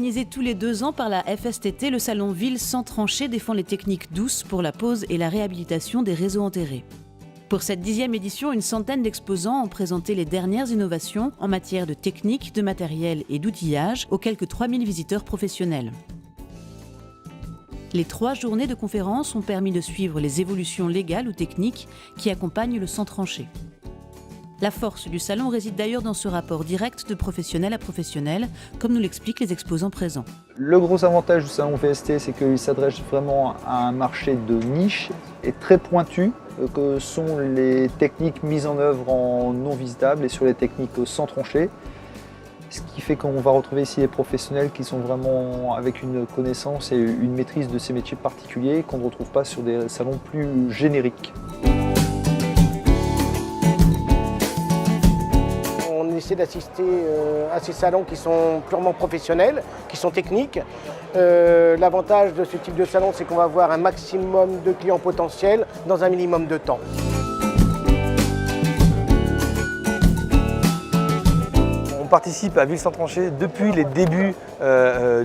Organisé tous les 2 ans par la FSTT, le salon Ville sans tranchées défend les techniques douces pour la pose et la réhabilitation des réseaux enterrés. Pour cette 10e édition, une centaine d'exposants ont présenté les dernières innovations en matière de technique, de matériel et d'outillage aux quelques 3000 visiteurs professionnels. Les 3 journées de conférences ont permis de suivre les évolutions légales ou techniques qui accompagnent le sans tranchées. La force du salon réside d'ailleurs dans ce rapport direct de professionnel à professionnel, comme nous l'expliquent les exposants présents. Le gros avantage du salon VST, c'est qu'il s'adresse vraiment à un marché de niche et très pointu, que sont les techniques mises en œuvre en non visitable et sur les techniques sans tranchées. Ce qui fait qu'on va retrouver ici des professionnels qui sont vraiment avec une connaissance et une maîtrise de ces métiers particuliers qu'on ne retrouve pas sur des salons plus génériques. On essaie d'assister à ces salons qui sont purement professionnels, qui sont techniques. L'avantage de ce type de salon, c'est qu'on va avoir un maximum de clients potentiels dans un minimum de temps. On participe à Ville sans tranchées depuis les débuts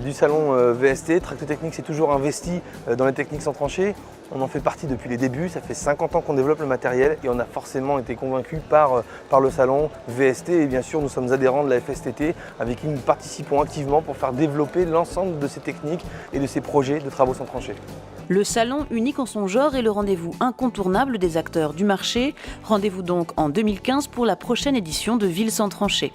du salon VST. Tractotechnique s'est toujours investi dans les techniques sans tranchées. On en fait partie depuis les débuts, ça fait 50 ans qu'on développe le matériel et on a forcément été convaincus par le salon VST et bien sûr nous sommes adhérents de la FSTT avec qui nous participons activement pour faire développer l'ensemble de ces techniques et de ces projets de travaux sans tranchées. Le salon, unique en son genre, est le rendez-vous incontournable des acteurs du marché. Rendez-vous donc en 2015 pour la prochaine édition de Ville sans tranchées.